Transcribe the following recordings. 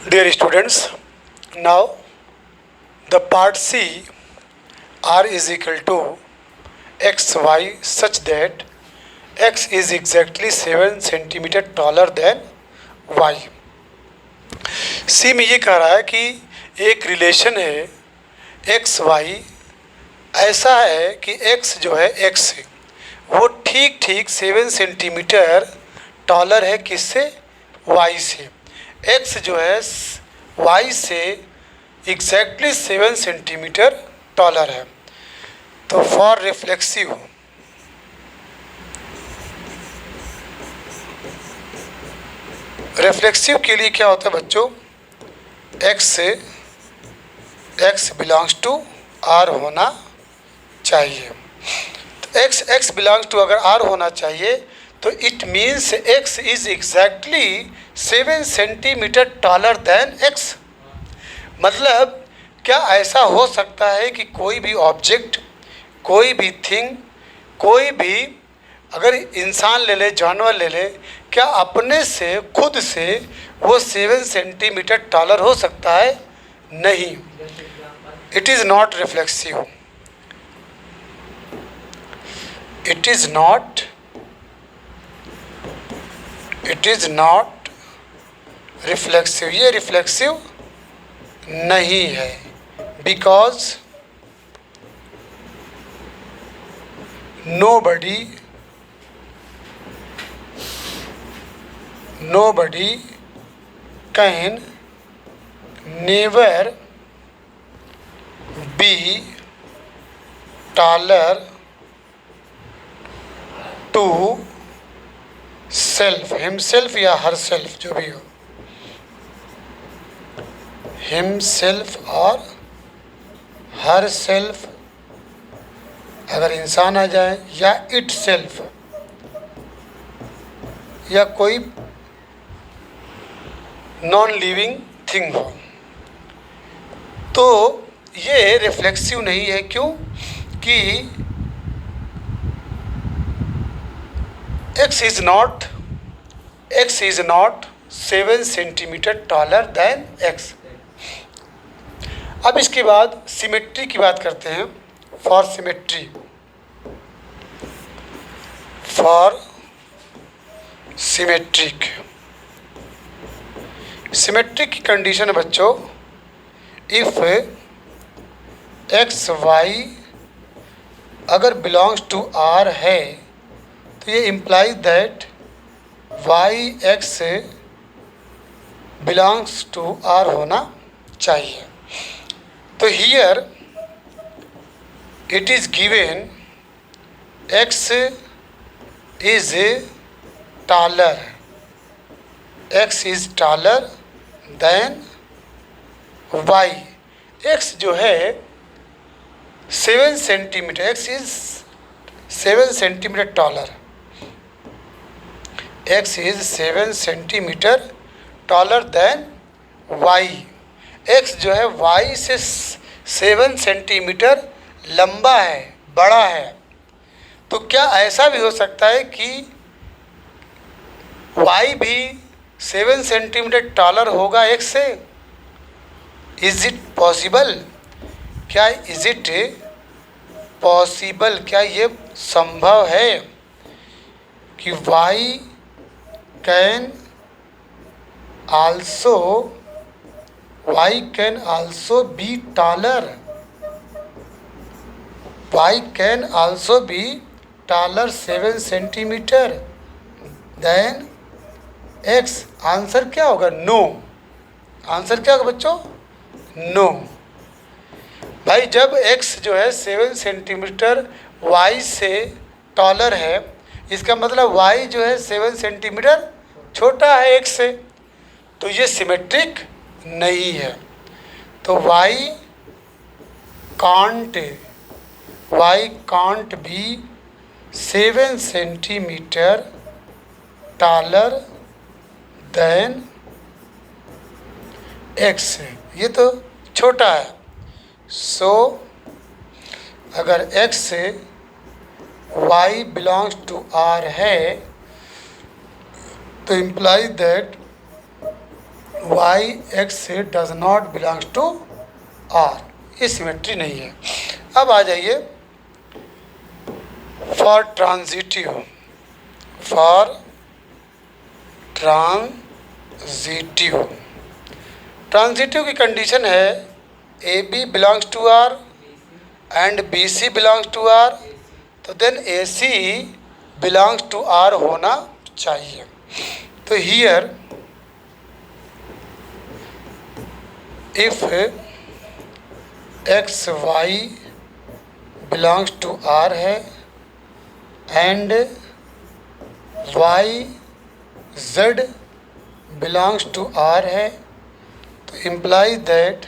Dear students, now the part C, r is equal to xy such that x is exactly 7 centimetre taller than y. सी में ये कह रहा है कि एक रिलेशन है एक्स वाई, ऐसा है कि एक्स जो है एक्स से वो ठीक ठीक 7 सेंटीमीटर टॉलर है किससे, वाई से. एक्स जो है वाई से एग्जैक्टली 7 सेंटीमीटर टॉलर है. तो फॉर रिफ्लेक्सिव के लिए क्या होता है बच्चों, एक्स से एक्स बिलोंग्स टू आर होना चाहिए. तो एक्स बिलोंग्स टू अगर आर होना चाहिए तो it means x is exactly 7 centimetre taller then x. मतलब क्या ऐसा हो सकता है कि कोई भी ऑब्जेक्ट, कोई भी थिंग, कोई भी अगर इंसान ले ले, जानवर ले ले, क्या अपने से खुद से वो 7 सेंटीमीटर टॉलर हो सकता है? नहीं. It is not reflexive. It is not reflexive. ये रिफ्लेक्सिव नहीं है. Because nobody can never be taller to self, himself या herself, जो भी हो, himself और herself अगर इंसान आ जाए, या itself या कोई नॉन लिविंग थिंग हो, तो ये रिफ्लेक्सिव नहीं है. क्यों? कि x is not 7 centimetre taller then x. अब इसके बाद सिमेट्री की बात करते हैं. फॉर सिमेट्रिक की कंडीशन है बच्चों, इफ एक्स वाई अगर बिलोंग्स टू आर है तो ये implies that Y x belongs to R होना चाहिए. तो here it is given x is taller, x is taller than y. x जो है 7 centimetre, x is 7 centimetre taller. x is 7 centimetre taller then y. x जो है y से 7 centimetre लंबा है, बड़ा है. तो क्या ऐसा भी हो सकता है कि y भी 7 सेंटीमीटर टॉलर होगा x से? Is it possible? क्या इज़ इट पॉसिबल, क्या ये संभव है कि y can also be taller? y can also be taller 7 centimetre than x. Answer क्या होगा? नो. आंसर क्या होगा बच्चों? नो. भाई जब x जो है 7 सेंटीमीटर y से टॉलर है, इसका मतलब y जो है 7 सेंटीमीटर छोटा है x से, तो ये सिमेट्रिक नहीं है. तो y can't be 7 centimetre taller then x. ये तो छोटा है. सो अगर x से y बिलोंग्स टू r है तो imply that Y x does not belongs to R, ये सिमेट्री नहीं है। अब आ जाइए for transitive, for transitive, transitive की कंडीशन है A B belongs to R and B C belongs to R, तो then A C belongs to R होना चाहिए। तो here if x Y belongs to R है and Y Z belongs to R है, तो implies that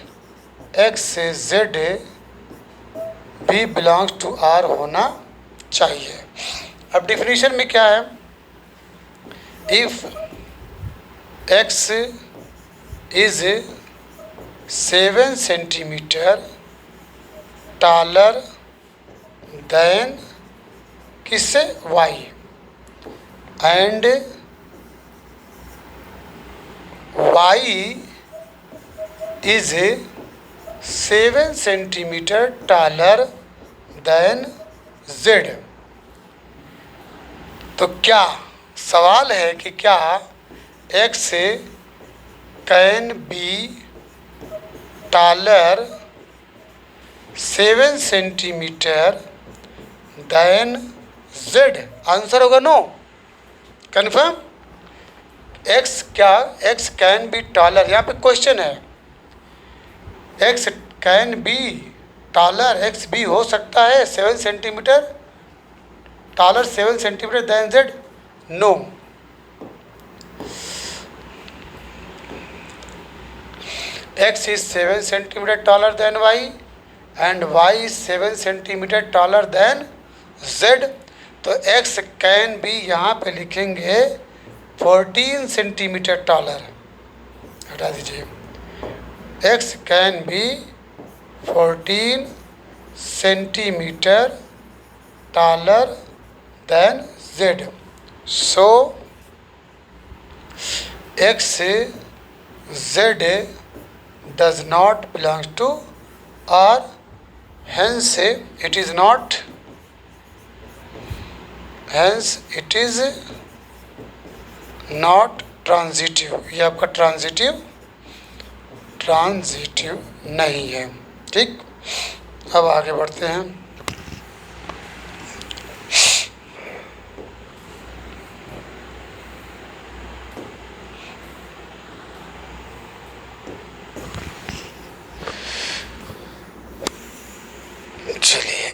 X Z भी belongs to R होना चाहिए। अब डिफिनीशन में क्या है, if x is 7 centimetre taller than किससे Y and Y is 7 centimetre taller than Z, तो क्या सवाल है कि क्या X can be taller 7 centimetre than Z? Answer होगा नो। कन्फर्म, एक्स क्या, एक्स कैन बी टॉलर, यहाँ पे क्वेश्चन है, X can be taller, X be हो सकता है 7 centimetre taller 7 centimetre than Z? No. X is 7 centimetre taller than y and Y is 7 centimetre taller than Z, तो x can be यहाँ पे लिखेंगे 14 सेंटीमीटर टॉलर, हटा दीजिए, x can be 14 centimetre taller than z, so x z does not belongs to R, hence it is not, hence it is not transitive, ये आपका transitive नहीं है। ठीक, अब आगे बढ़ते हैं। चलिए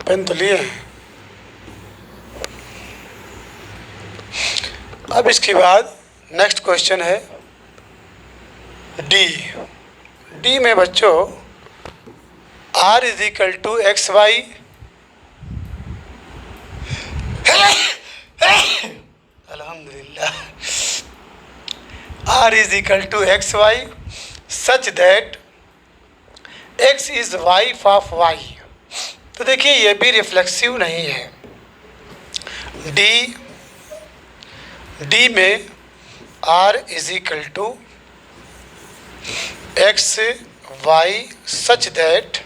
पेन तो लिए हैं। अब इसके बाद नेक्स्ट क्वेश्चन है डी। डी में बच्चों R is equal to x y, अल्हम्दुलिल्लाह, R is equal to x y such that x is wife of y. तो देखिए ये भी रिफ्लेक्सिव नहीं है। डी में R is equal to x y such that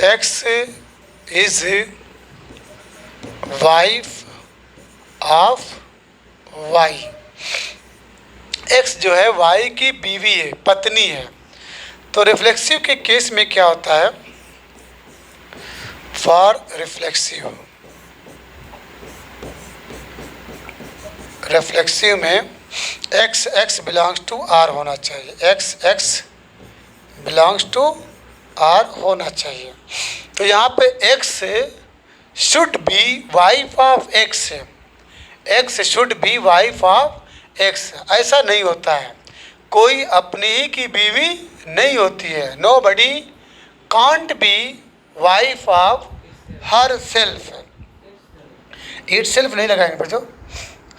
x is wife of y. X जो है वाई की बीवी है, पत्नी है। तो रिफ्लेक्सिव के केस में क्या होता है, फॉर रिफ्लेक्सिव में एक्स बिलोंग्स टू आर होना चाहिए, एक्स बिलोंग्स टू आर होना चाहिए। तो यहाँ पे x should be wife of x, x should be wife of x. ऐसा नहीं होता है, कोई अपनी ही की बीवी नहीं होती है। Nobody can't be wife of herself, itself नहीं लगाएंगे बच्चों,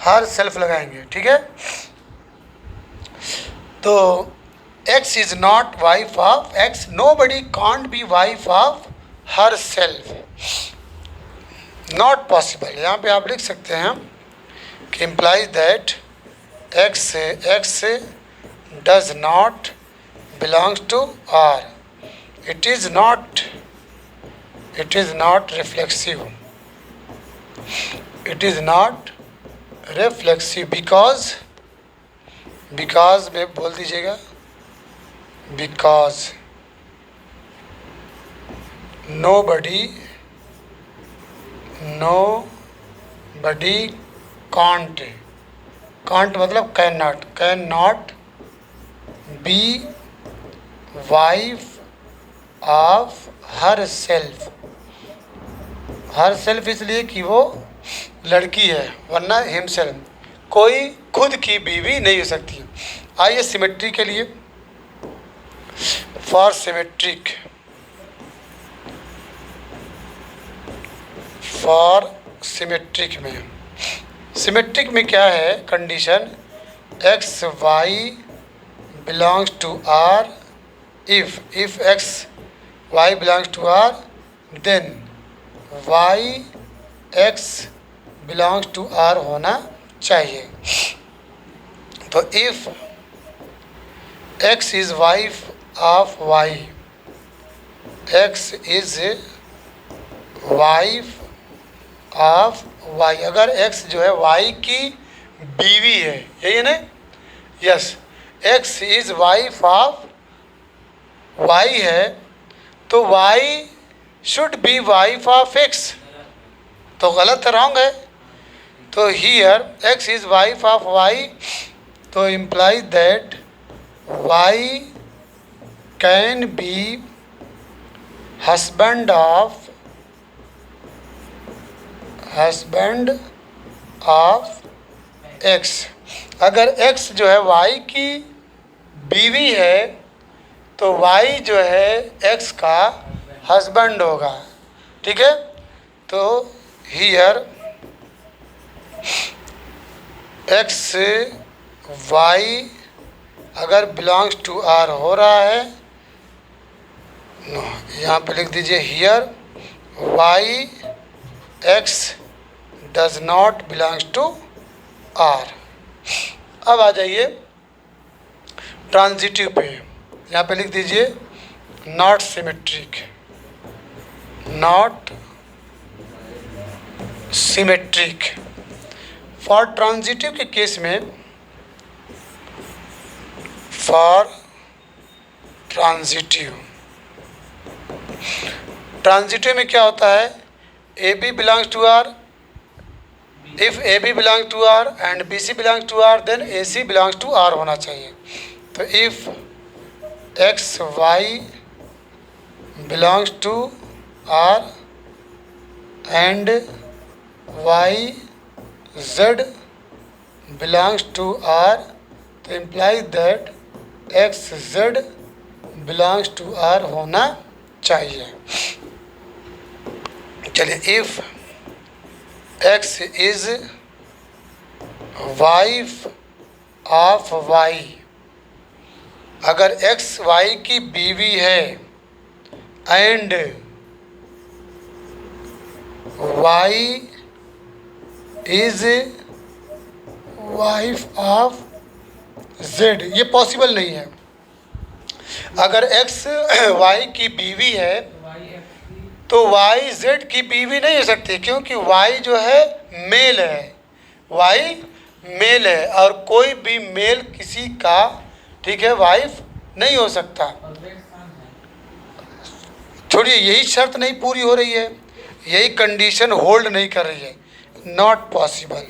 हर सेल्फ लगाएंगे। ठीक है, तो X is not wife of X. Nobody can't be wife of herself. Not possible. यहाँ पे आप लिख सकते हैं कि implies that X does not belongs to R. It is not reflexive. It is not reflexive because में बोल दीजिएगा, because nobody can't मतलब cannot be wife of herself. herself इसलिए कि वो लड़की है, वरना himself कोई खुद की बीवी नहीं हो सकती. आइए सिमेट्री के लिए, फॉर सिमेट्रिक में क्या है condition? X Y belongs to R. If x Y belongs to R, then y x belongs to R होना चाहिए. तो if x is wife of y, x is wife of Y. अगर x जो है y की बीवी है, यही है ना? Yes. X is wife of y है, तो y should be wife of x. तो गलत रॉन्ग है. तो here x is wife of y, तो implies that y can be husband of x. अगर एक्स जो है वाई की बीवी है, तो वाई जो है एक्स का हस्बैंड होगा. ठीक है? तो हियर एक्स वाई अगर बिलोंग्स टू आर हो रहा है, नो, यहाँ पे लिख दीजिए here y x does not belongs to R. अब आ जाइए ट्रांजिटिव पे. यहाँ पे लिख दीजिए नॉट सिमेट्रिक. फॉर ट्रांजिटिव के केस में, फॉर ट्रांजिटिव में क्या होता है? A B belongs to R. If A B belongs to R and B C belongs to R, then A C belongs to R होना चाहिए. तो if x Y belongs to R and Y Z belongs to R, तो implies that X Z belongs to R होना चाहिए. चलिए, if x is wife of Y, अगर X Y की बीवी है and Y is wife of Z, ये possible नहीं है. अगर एक्स वाई की बीवी है तो वाई जेड की बीवी नहीं हो सकती, क्योंकि वाई जो है मेल है, वाई मेल है, और कोई भी मेल किसी का, ठीक है, वाइफ नहीं हो सकता. छोड़िए, यही शर्त नहीं पूरी हो रही है, यही कंडीशन होल्ड नहीं कर रही है. Not possible,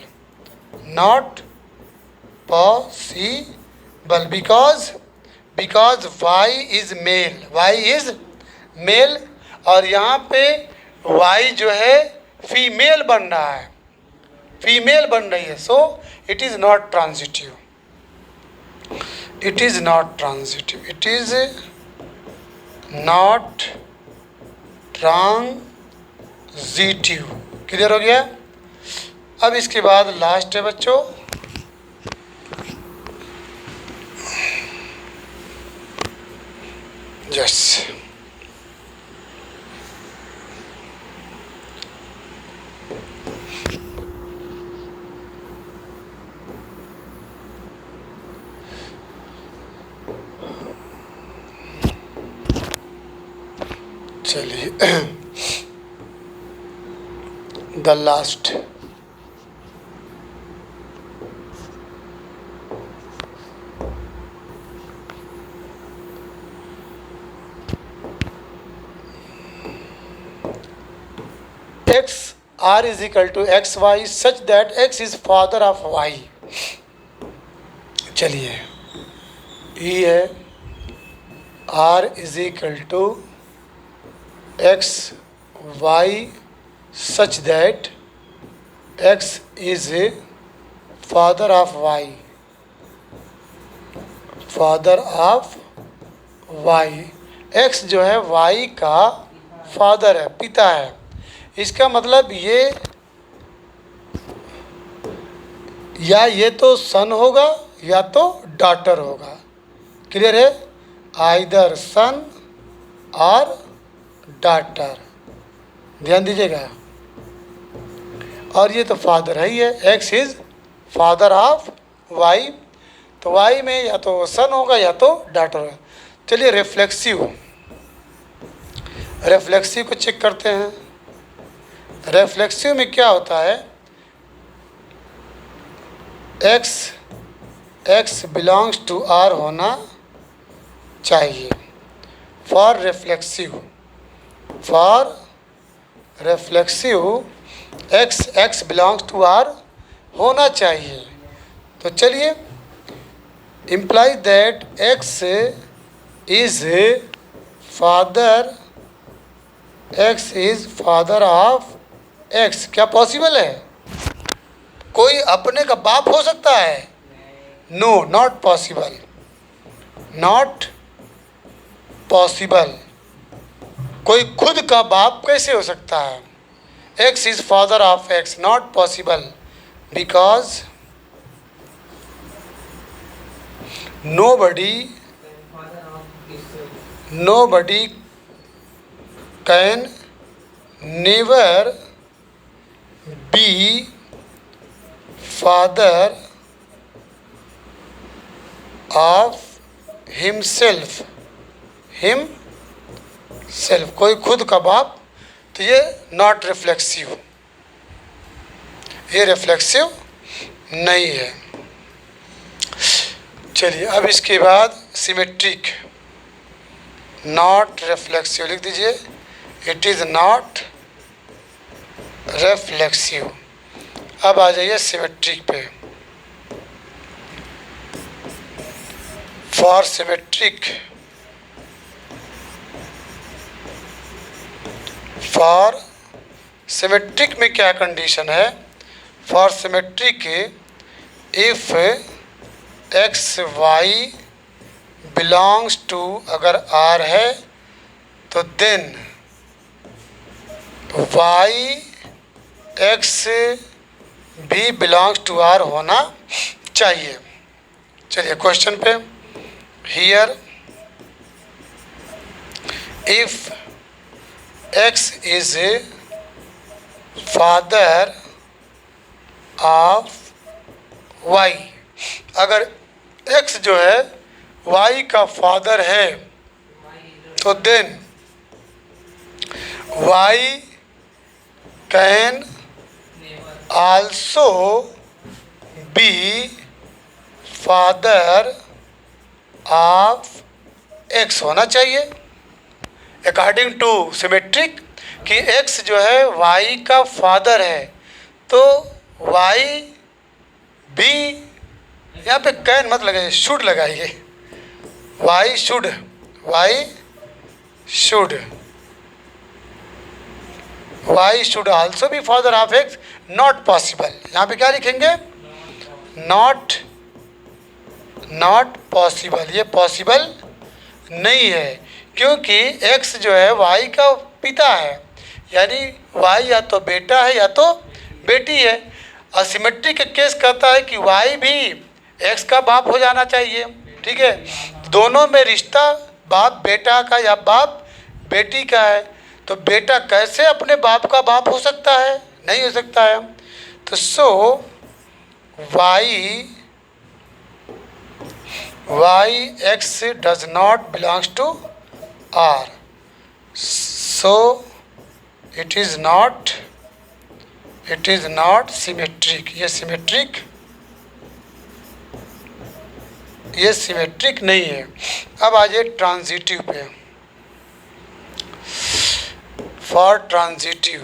because y is male, और यहाँ पे वाई जो है फीमेल बन रहा है, फीमेल बन रही है. सो it is not transitive. It is not transitive. Clear हो गया? अब इसके बाद लास्ट है, बच्चों, 3 4 यस। चलिए the last, x R is equal to x y such that x is father of y. चलिए ये है R is equal to x y such that x is father of y, father of y. X जो है y का father है, पिता है। इसका मतलब ये तो सन होगा या तो डॉटर होगा। क्लियर है? आइदर सन और डॉटर, ध्यान दीजिएगा। और ये तो फादर है ही है, x is father of y, तो वाई में या तो सन होगा या तो डॉटर होगा। चलिए रिफ्लेक्सिव को चेक करते हैं। रिफ्लेक्सिव में क्या होता है, एक्स बिलोंग्स टू आर होना चाहिए for reflexive x belongs to R होना चाहिए। तो चलिए imply that x is father of x. क्या पॉसिबल है? कोई अपने का बाप हो सकता है? No, not possible, not possible. कोई खुद का बाप कैसे हो सकता है? X is father of x, not possible, because nobody can never be father of himself। कोई खुद का बाप, तो ये नॉट रिफ्लेक्सिव, ये रिफ्लेक्सिव नहीं है। चलिए अब इसके बाद सिमेट्रिक, नॉट रिफ्लेक्सिव लिख दीजिए, इट इज़ नॉट रिफ्लेक्सिव। अब आ जाइए सिमेट्रिक पे। फॉर सिमेट्रिक में क्या कंडीशन है? For symmetric if x Y belongs to, अगर आर है तो देन वाई एक्स भी बिलोंग्स टू आर होना चाहिए। चलिए क्वेश्चन पे, here if x is father of Y, अगर एक्स जो है वाई का फादर है तो then y can also be father of x होना चाहिए अकॉर्डिंग टू सिमेट्रिक, कि एक्स जो है वाई का फादर है तो वाई भी, यहाँ पे कैन मत लगाइए, शुड लगाइए, why should also be father of x, not possible. यहाँ पे क्या लिखेंगे? नॉट पॉसिबल, ये पॉसिबल नहीं है, क्योंकि एक्स जो है वाई का पिता है, यानी वाई या तो बेटा है या तो बेटी है। असिमेट्रिक का केस कहता है कि वाई भी एक्स का बाप हो जाना चाहिए, ठीक है। दोनों में रिश्ता बाप बेटा का या बाप बेटी का है, तो बेटा कैसे अपने बाप का बाप हो सकता है? नहीं हो सकता है। तो सो y x does not belongs to R, so it is not symmetric। ये सिमेट्रिक नहीं है। अब आ जाए ट्रांजिटिव पे। फॉर ट्रांजिटिव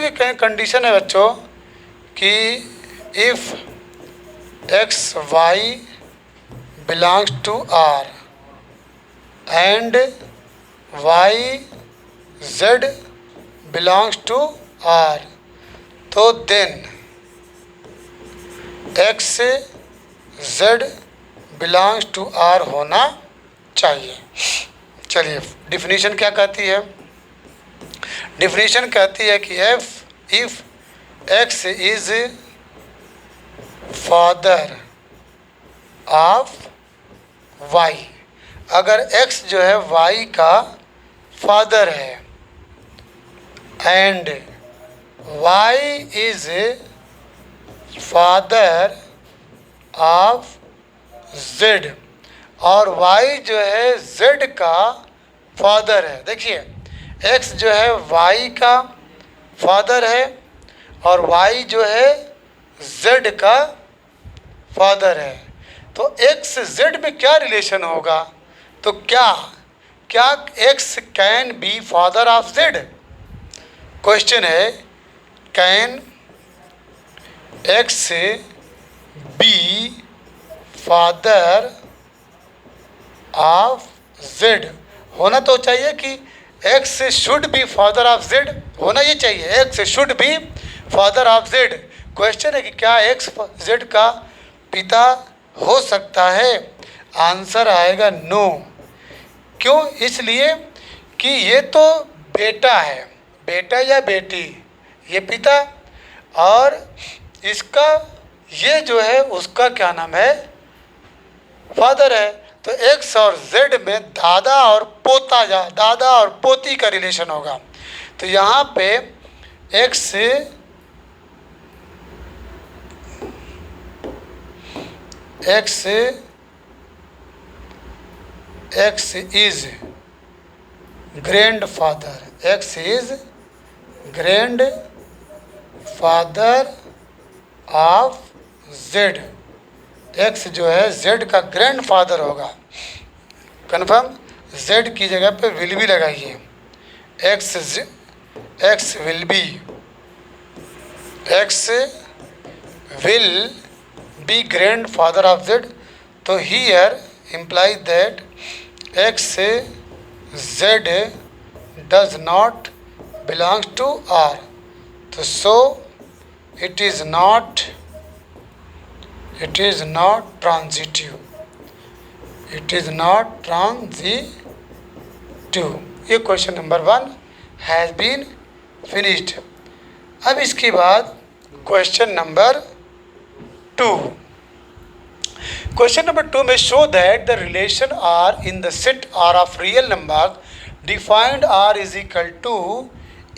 की कंडीशन है बच्चों कि if x Y belongs to R and Y Z belongs to R, तो then X Z belongs to R होना चाहिए। चलिए डिफिनीशन क्या कहती है? डिफिनीशन कहती है कि if x is father of Y, अगर एक्स जो है वाई का फादर है, and Y is father of z, और वाई जो है जेड का फादर है। देखिए एक्स जो है वाई का फादर है और वाई जो है जेड का फादर है, तो एक्स जेड में क्या रिलेशन होगा? तो क्या X can be father of Z? Question है, can X be father of Z? होना तो चाहिए कि X should be father of Z, होना ये चाहिए, X should be father of Z. Question है कि क्या एक्स जेड का पिता हो सकता है? आंसर आएगा नो। क्यों? इसलिए कि ये तो बेटा है, बेटा या बेटी, ये पिता, और इसका ये जो है उसका क्या नाम है? फादर है। तो एक्स और जेड में दादा और पोती का रिलेशन होगा। तो यहाँ पे X is grandfather of Z. X जो है जेड का ग्रैंड फादर होगा। कन्फर्म? जेड की जगह पे विल भी लगाइए। X will be grandfather of Z. तो here implies that X Z does not belongs to R. So it is not transitive. ये question number 1 has been finished. अब इसके बाद क्वेश्चन नंबर 2। क्वेश्चन नंबर 2 में show that the relation R in the set R of real number defined R is equal to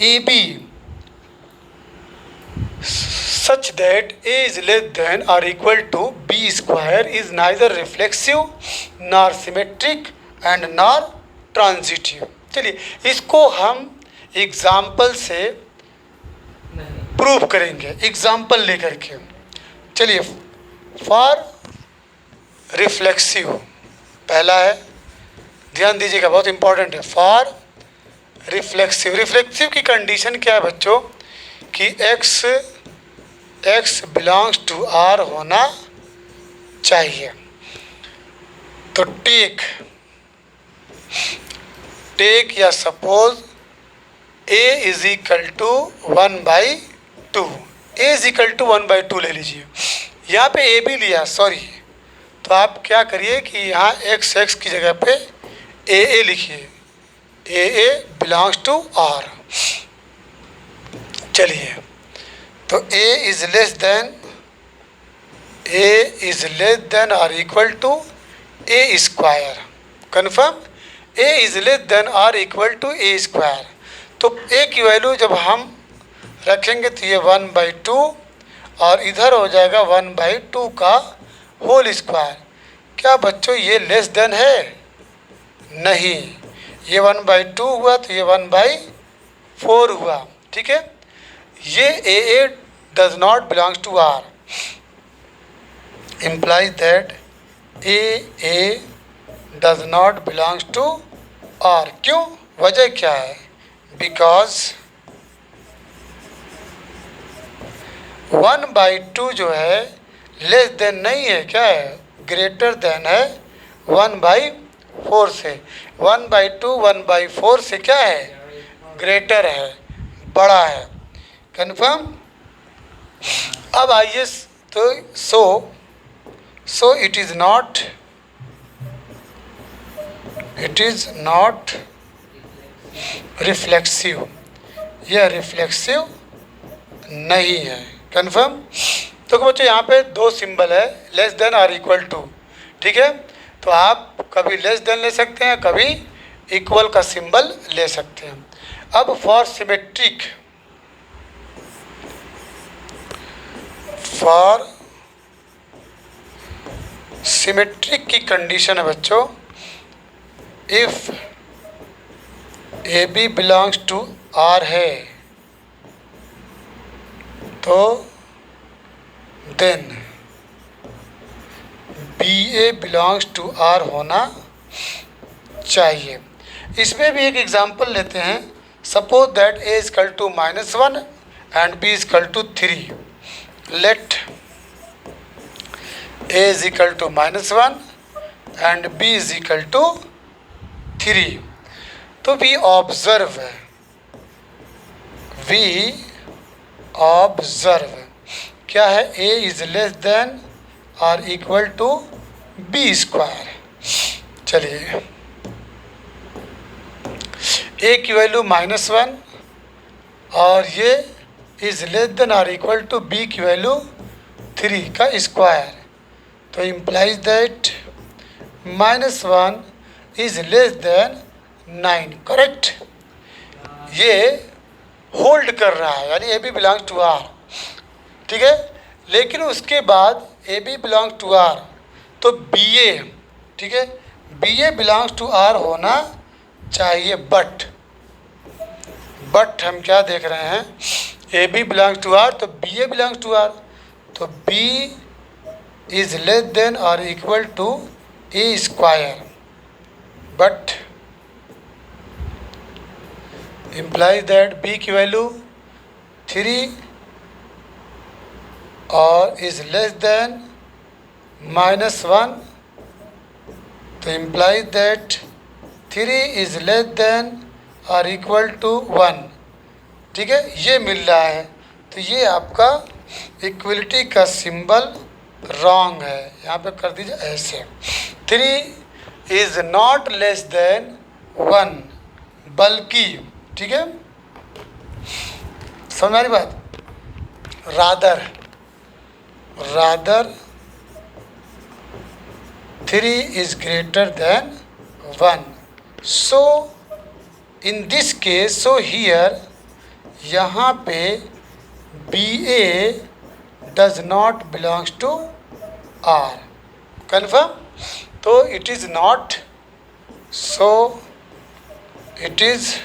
a b such that a is less than or equal to b square is neither reflexive nor symmetric and nor transitive। चलिए इसको हम example से prove करेंगे, example लेकर के। चलिए for reflexive पहला है, ध्यान दीजिएगा, बहुत इंपॉर्टेंट है। फॉर रिफ्लेक्सिव की कंडीशन क्या है बच्चों? कि एक्स बिलोंग्स टू आर होना चाहिए। तो टेक या suppose a is equal to 1/2। A is equal to 1/2 ले लीजिए। यहाँ पे ए भी लिया, सॉरी, तो आप क्या करिए कि यहाँ एक्स की जगह पे ए लिखिए। A belongs to R. चलिए तो a is less than A is less than और equal to A square. Confirm, A is less than और इक्वल टू ए स्क्वायर। तो ए की वैल्यू जब हम रखेंगे तो ये 1/2 और इधर हो जाएगा 1/2 का होल स्क्वायर। क्या बच्चों ये लेस देन है? नहीं, ये 1/2 हुआ तो ये 1/4 हुआ। ठीक है, ये A does not belongs to R, implies that a does not belongs to R। क्यों? वजह क्या है? Because 1/2 जो है लेस देन नहीं है, क्या है? ग्रेटर देन है 1/4 से। 1/2 1/4 से क्या है? ग्रेटर है, बड़ा है। कन्फर्म। अब आइए तो so it is not reflexive, यह रिफ्लेक्सिव नहीं है। कन्फर्म। तो बच्चों यहाँ पे दो सिंबल है, लेस देन और इक्वल टू। ठीक है, तो आप कभी लेस देन ले सकते हैं, कभी इक्वल का सिंबल ले सकते हैं। अब फॉर सिमेट्रिक की कंडीशन है बच्चों, if A B belongs to R है तो then b A belongs to R होना चाहिए। इसमें भी एक एग्जांपल लेते हैं। Suppose that a is equal to -1 and b is equal to 3। Let a is equal to -1 and b is equal to 3। तो we observe क्या है? a is less than or equal to b square. चलिए, a की value -1 और ये is less than और equal to b की value 3 का स्क्वायर। तो implies that -1 is less than 9। Correct. ये होल्ड कर रहा है, यानी a B belongs to R. ठीक है, लेकिन उसके बाद a B belongs to R तो बी ए, ठीक है, b A belongs to R होना चाहिए। बट हम क्या देख रहे हैं? A B belongs to R तो B A belongs to R, तो B is less than or equal to a square, but implies that b की वैल्यू 3 और is less than -1, तो implies that 3 is less than or equal to 1। ठीक है, ये मिल रहा है। तो ये आपका इक्वलिटी का सिंबल रॉन्ग है, यहाँ पे कर दीजिए ऐसे। 3 इज नॉट लेस देन 1, बल्कि, ठीक है, समझ आ रही बात? Rather 3 is greater than 1। So in this case, so here, यहाँ पे B A does not belongs to R. Confirm. तो it is not, so it is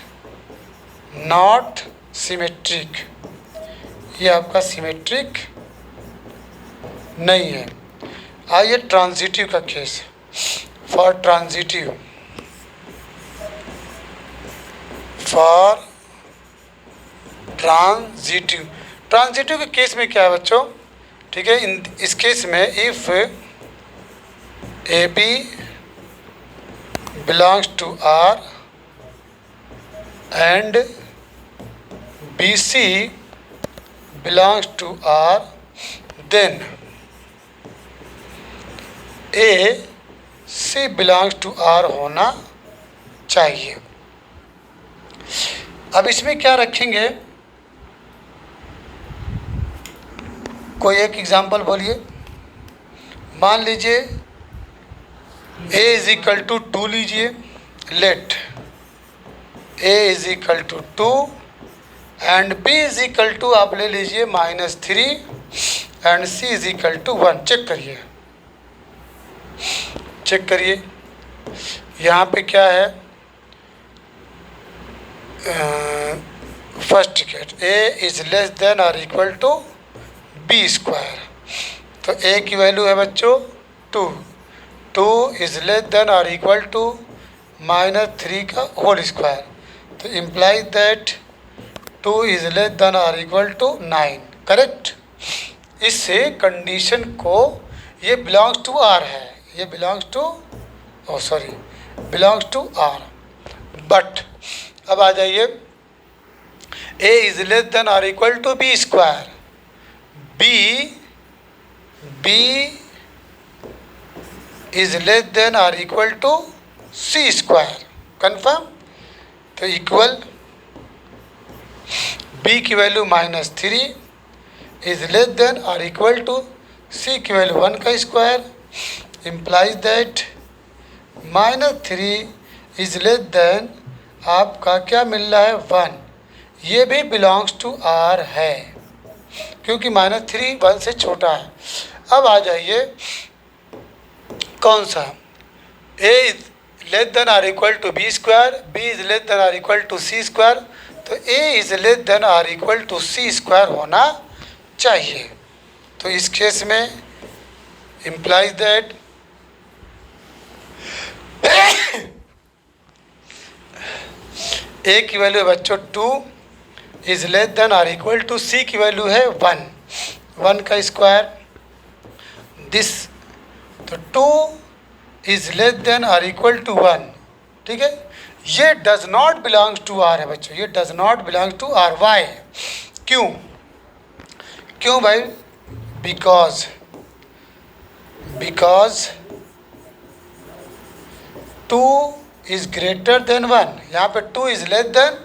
not symmetric, ये आपका सिमेट्रिक नहीं है। आइए ट्रांजिटिव का केस। फॉर ट्रांजिटिव के केस में क्या है बच्चों? ठीक है, इस केस में if A B belongs to R and B C belongs to R, then A C belongs to R होना चाहिए। अब इसमें क्या रखेंगे? कोई एक एग्जाम्पल बोलिए। मान लीजिए a इज इक्वल टू 2 लीजिए, let a is equal to 2 and b is equal to आप ले लीजिए -3 and c is equal to 1। Check करिए यहाँ पे क्या है। First case a is less than और इक्वल टू b स्क्वायर, तो a की वैल्यू है बच्चों 2, 2 इज लेस देन और इक्वल टू -3 का होल स्क्वायर, तो implies that 2 is less than और इक्वल टू 9। करेक्ट। इससे कंडीशन को, ये बिलोंग्स टू आर है, ये belongs to belongs to R. But अब आ जाइए a इज लेस देन और equal to b square, b is less than और equal to c square. Confirm. तो इक्वल b की वैल्यू -3 इज लेस देन और इक्वल टू c की value 1 का square, implies that -3 is less than आपका क्या मिल रहा है 1, ये भी बिलोंग्स टू आर है क्योंकि -3 1 से छोटा है। अब आ जाइए कौन सा, a इज लेस देन और equal to b square, b is less than और इक्वल टू c स्क्वायर, तो a इज लेस देन और इक्वल टू c स्क्वायर होना चाहिए। तो इस केस में इम्प्लाइज दैट a की वैल्यू बच्चों 2 इज लेस देन और इक्वल टू c की वैल्यू है 1 का स्क्वायर, दिस, तो 2 इज लेस देन और इक्वल टू 1। ठीक है, ये does not belongs to R है बच्चों, ये does not belong to R. Why, क्यों भाई? बिकॉज 2 इज ग्रेटर देन 1, यहाँ पे 2 इज लेस देन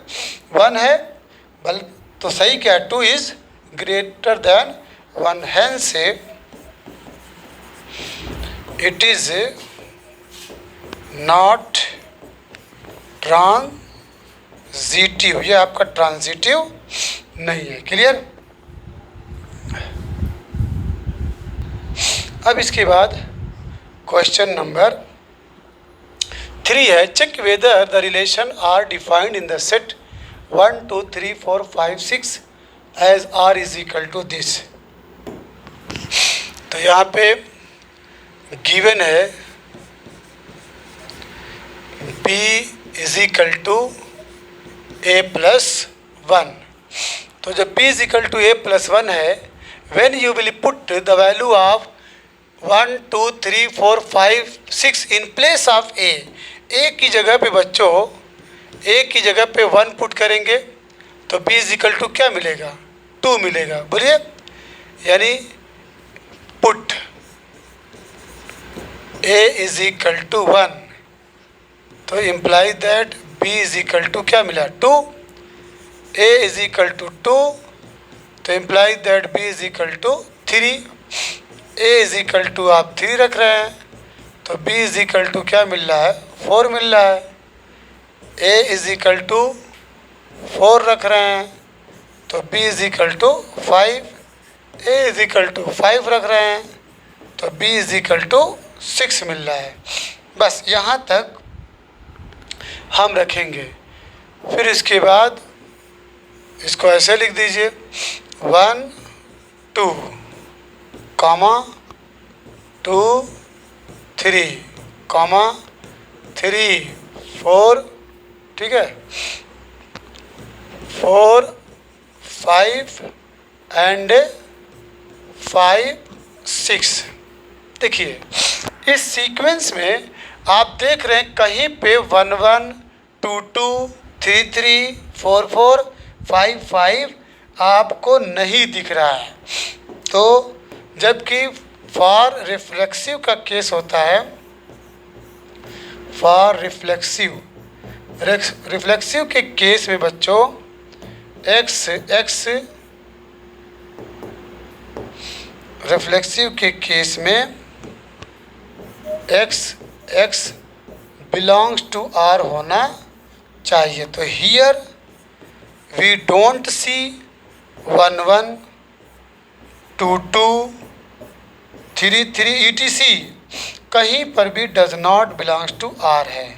1 है, तो सही क्या है, 2 इज ग्रेटर देन 1, हैंस से इट इज नॉट ट्रांजिटिव, ये आपका ट्रांजिटिव नहीं है। क्लियर। अब इसके बाद क्वेश्चन नंबर 3 है, check whether the relation R defined in the set 1 2 3 4 5 6 as R is equal to this. तो यहाँ पे गिवन है b is equal to a plus 1, तो जब b is equal to a plus 1 है, when you will put the value of 1 2 3 4 5 6 in place of a की जगह पे बच्चों, a की जगह पे 1 पुट करेंगे तो b इज इक्वल टू क्या मिलेगा, 2 मिलेगा। बोलिए, यानी put a is equal to 1, तो imply that b is equal to क्या मिला, 2, a इज इक्वल टू 2, तो imply that b is equal to 3, a is equal to आप 3 रख रहे हैं, तो b इज इक्वल टू क्या मिल रहा है, 4 मिल रहा है, a इज इक्वल टू 4 रख रहे हैं, तो b is equal to 5, a is equal to 5 रख रहे हैं, तो b इज इक्वल टू 6 मिल रहा है। बस यहाँ तक हम रखेंगे। फिर इसके बाद इसको ऐसे लिख दीजिए 1 2 कॉमा 2 3 कॉमा 3 4, ठीक है, 4 5 एंड 5 6। देखिए इस सीक्वेंस में आप देख रहे हैं कहीं पे 1 1 2 2 3 3 4 4 5 5 आपको नहीं दिख रहा है। तो जबकि फॉर रिफ्लेक्सिव का केस होता है, फॉर रिफ्लेक्सिव के केस में बच्चों x रिफ्लेक्सिव के केस में एक्स बिलोंग्स टू आर होना चाहिए। तो here we don't see 1 1 2 2 3 3 ETC कहीं पर भी does not belongs to R है,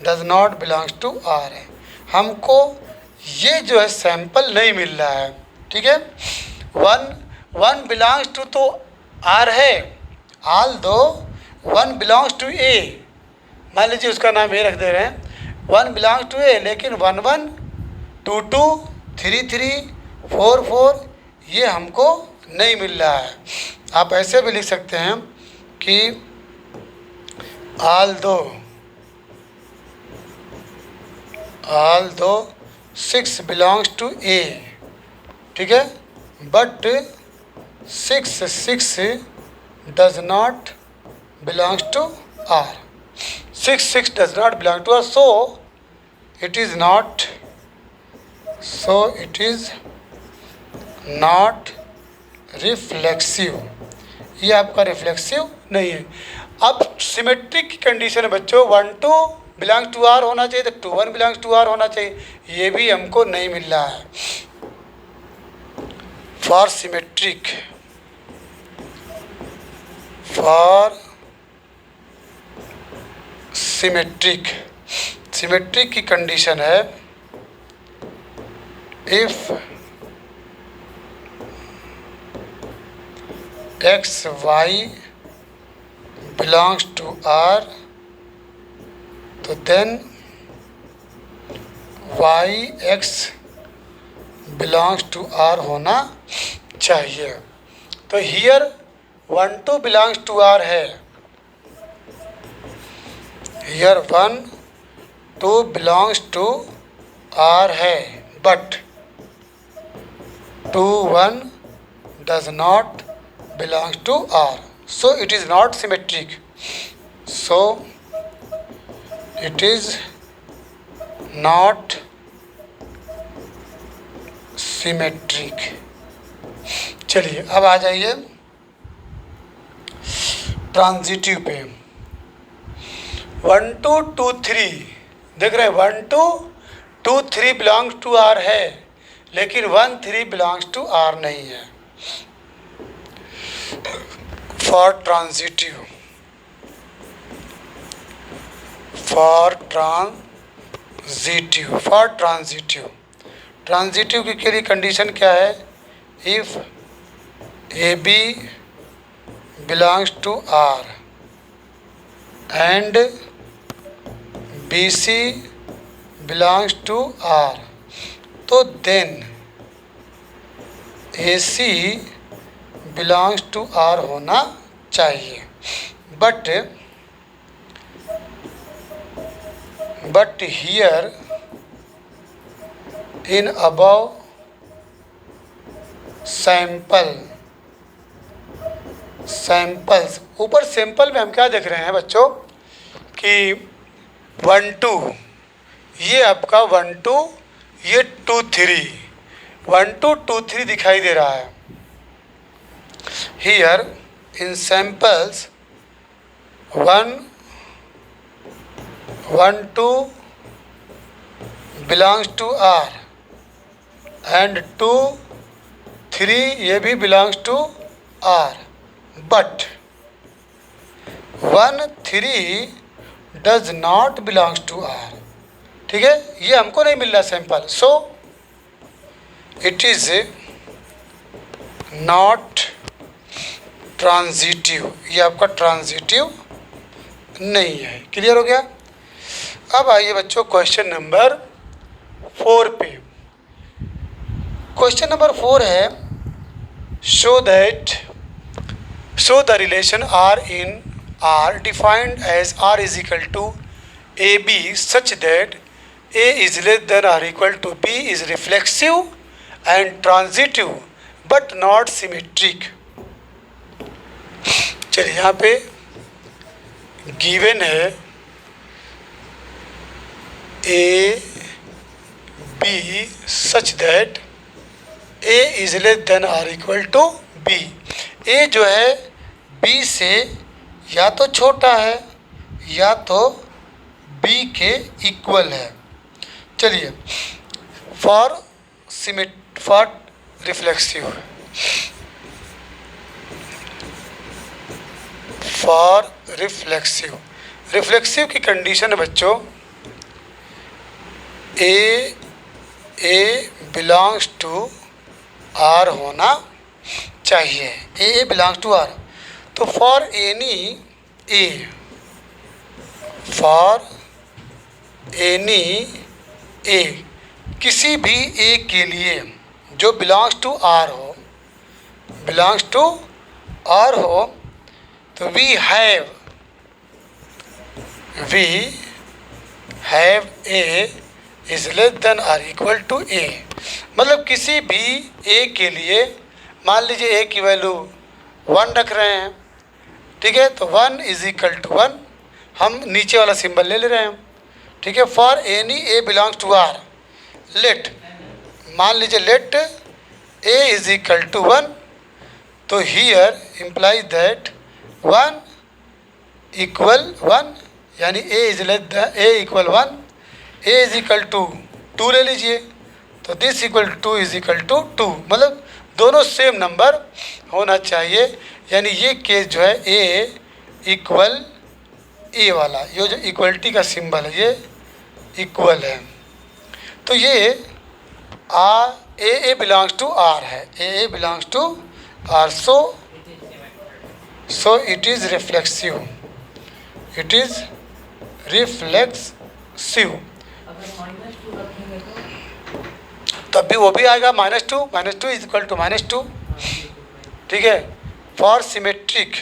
does not belongs to R है। हमको ये जो है सैंपल नहीं मिल रहा है, ठीक है। 1 बिलोंग्स टू तो आर है, आल दो 1 बिलोंग्स टू ए, मान लीजिए उसका नाम ए रख दे रहे हैं, 1 बिलोंग्स टू ए, लेकिन 1 1 2 2 3 3 4 4 ये हमको नहीं मिल रहा है। आप ऐसे भी लिख सकते हैं कि आल दो 6 बिलोंग्स टू ए, ठीक है, but 6 does not belongs to R, 6 does not belong to R, so it is not reflexive, ये आपका रिफ्लेक्सिव नहीं है। अब सिमेट्रिक की कंडीशन है बच्चों, 1 2 बिलोंग्स टू आर होना चाहिए, तो 2 1 बिलोंग्स टू आर होना चाहिए, ये भी हमको नहीं मिल रहा है। फॉर सिमेट्रिक की कंडीशन है, if x Y belongs to R, तो then y x belongs to R होना चाहिए। तो हियर 1 2 बिलोंग्स टू आर है, हियर 1 2 बिलोंग्स टू आर है, but 2 1 does not belongs to R, so it is not symmetric, so it is not symmetric। चलिए अब आ जाइए ट्रांजिटिव पे। 1 2 2 3 देख रहे हैं, 1 2 2 3 बिलोंग्स टू आर है, लेकिन 1 3 बिलोंग्स टू आर नहीं है। फॉर ट्रांजिटिव के लिए कंडीशन क्या है, if A B belongs to R and B C belongs to R, तो then A C belongs to R होना चाहिए, but here in above samples, ऊपर सैंपल में हम क्या देख रहे हैं बच्चों कि 1 2 ये आपका 1 2 ये 2 3 1 2 2 3 दिखाई दे रहा है। Here in samples 1 1 2 belongs to R and 2 3 ये भी belongs to R, but 1 3 does not belongs to R, ठीक है, ये हमको नहीं मिल रहा sample, so it is not transitive, ये आपका ट्रांजिटिव नहीं है। क्लियर हो गया। अब आइए बच्चों क्वेश्चन नंबर 4 पे। क्वेश्चन नंबर 4 है, show the relation R in R defined as R is equal to a b such that a is less than or equal to b is reflexive and transitive but not symmetric. चलिए यहाँ पे given है ए b such that a is less than or equal to b. A जो है B से या तो छोटा है या तो बी के इक्वल है। चलिए, फॉर रिफ्लेक्सिव, फॉर रिफ्लेक्सिव की कंडीशन है बच्चों, ए बिलोंग्स टू आर होना चाहिए। ए बिलोंग्स टू आर। तो फॉर एनी ए, किसी भी ए के लिए जो बिलोंग्स टू आर हो, तो we have a is less than or equal to a. मतलब किसी भी ए के लिए, मान लीजिए ए की वैल्यू 1 रख रहे हैं, ठीक है, तो 1 इज इक्वल टू 1, हम नीचे वाला सिंबल ले रहे हैं, ठीक है। For any a belongs to R, let, मान लीजिए let a is equal to 1, तो हियर इम्प्लाइज दैट 1 इक्वल 1, यानी a is less than a equal 1, a is equal to 2 ले लीजिए, तो this equal to is equal to 2, मतलब दोनों same number होना चाहिए। यानी ये केस जो है ए इक्वल ए वाला, ये जो इक्वलिटी का सिंबल है ये इक्वल है, तो ये ए बिलोंग्स टू आर है, a belongs to R, so it is reflexive, it is reflexive. तब भी वो भी आएगा -2 इज इक्वल टू -2, ठीक है। फॉर सिमेट्रिक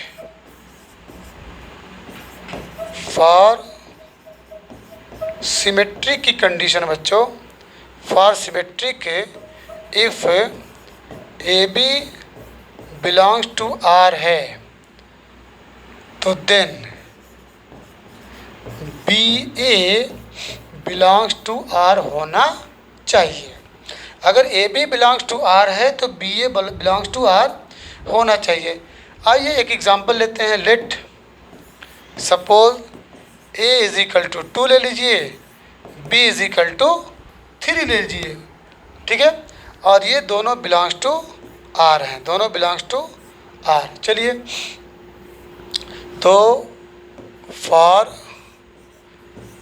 की कंडीशन बच्चों, for symmetric if A B belongs to R है, तो then b A belongs to R होना चाहिए। अगर a B belongs to R है तो B A belongs to R होना चाहिए। आइए एक एग्जांपल लेते हैं। Let suppose a is equal to 2 ले लीजिए, बी इज इक्वल टू 3 ले लीजिए, ठीक है, और ये दोनों बिलोंग्स टू आर हैं, दोनों बिलोंग्स टू आर। चलिए, तो for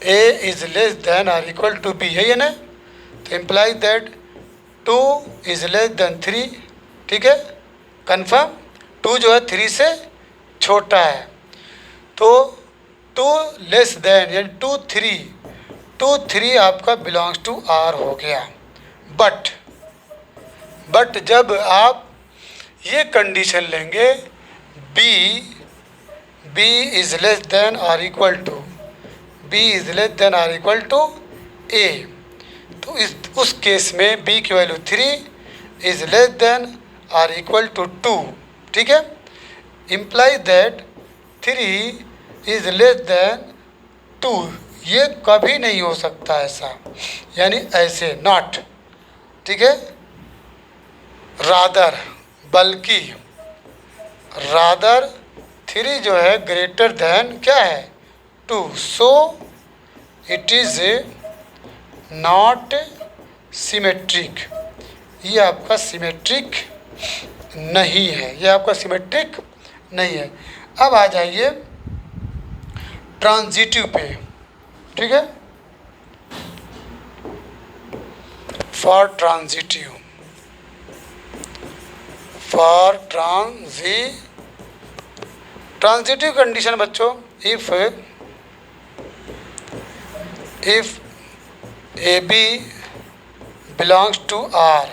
a is less than or equal to b, यही है ना, तो imply that 2 is less than 3, ठीक है, कन्फर्म। 2 जो है 3 से छोटा है, तो 2 लेस देन यानी 2 3 आपका बिलोंग्स टू आर हो गया। बट जब आप ये कंडीशन लेंगे b is less than or equal to a, तो उस केस में बी की value 3 is less than or equal to 2, ठीक है। Imply that 3 is less than 2, ये कभी नहीं हो सकता ऐसा, यानी ऐसे नॉट, ठीक है, रादर, बल्कि रादर 3 जो है ग्रेटर देन क्या है 2, सो इट इज़ नॉट सिमेट्रिक, ये आपका सिमेट्रिक नहीं है, ये आपका सिमेट्रिक नहीं है। अब आ जाइए ट्रांजिटिव पे, ठीक है। फॉर ट्रांजिटिव कंडीशन बच्चों, if A B belongs to R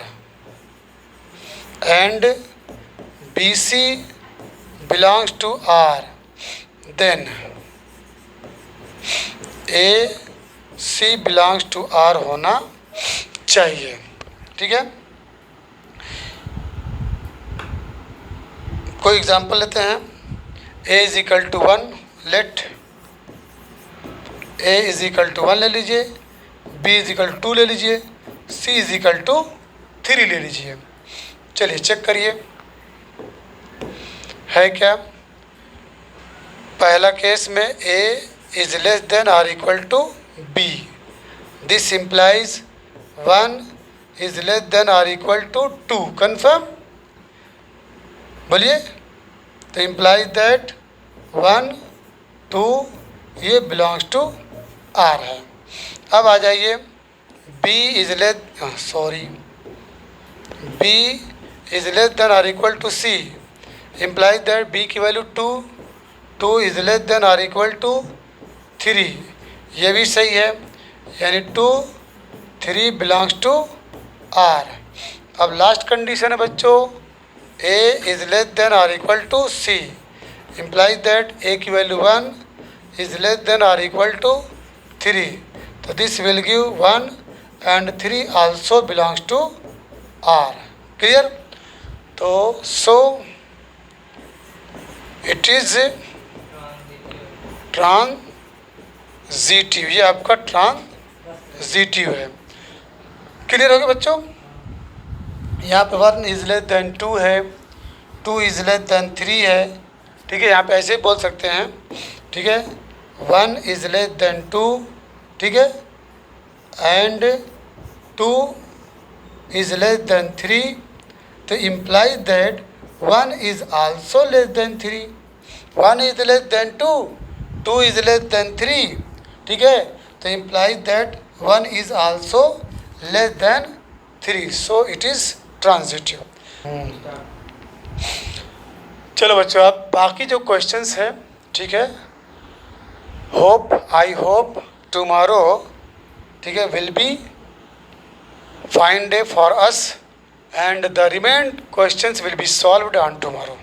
and B C belongs to R, then A C belongs to R होना चाहिए, ठीक है। कोई एग्जांपल लेते हैं। A is equal to 1, let a is equal to 1 ले लीजिए, बी इज इक्वल टू 2 ले लीजिए, सी इज इक्वल टू 3 ले लीजिए। चलिए चेक करिए है क्या। पहला केस में a is less than or equal to b, this implies 1 is less than or equal to 2, confirm? बोलिए। तो इम्प्लाइज दैट 1 2 ये बिलोंग्स टू आर है। अब आ जाइए b is less than or equal to c, implies that b की value 2 is less than or equal to 3, ये भी सही है, यानी 2 3 बिलोंग्स टू आर। अब लास्ट कंडीशन है बच्चों, a is less than or equal to c, implies that a की value 1 is less than or equal to 3, तो this will give 1 and 3 also belongs to R, clear? तो so it is transitive, ये आपका transitive है। Clear हो गया बच्चों? यहाँ पे 1 इज लेस देन 2 है, 2 इज लेस देन 3 है, ठीक है, यहाँ पे ऐसे ही बोल सकते हैं, ठीक है, 1 इज लेस देन 2, ठीक है, एंड 2 is less than 3, तो implies that 1 is also less than 3, 1 is less than 2, 2 is less than 3, ठीक है, तो implies that 1 is also less than 3, so it is transitive। चलो बच्चों, अब बाकी जो क्वेश्चंस है, ठीक है, आई होप टुमारो, ठीक है, will be fine day for us and the remaining questions will be solved on tomorrow।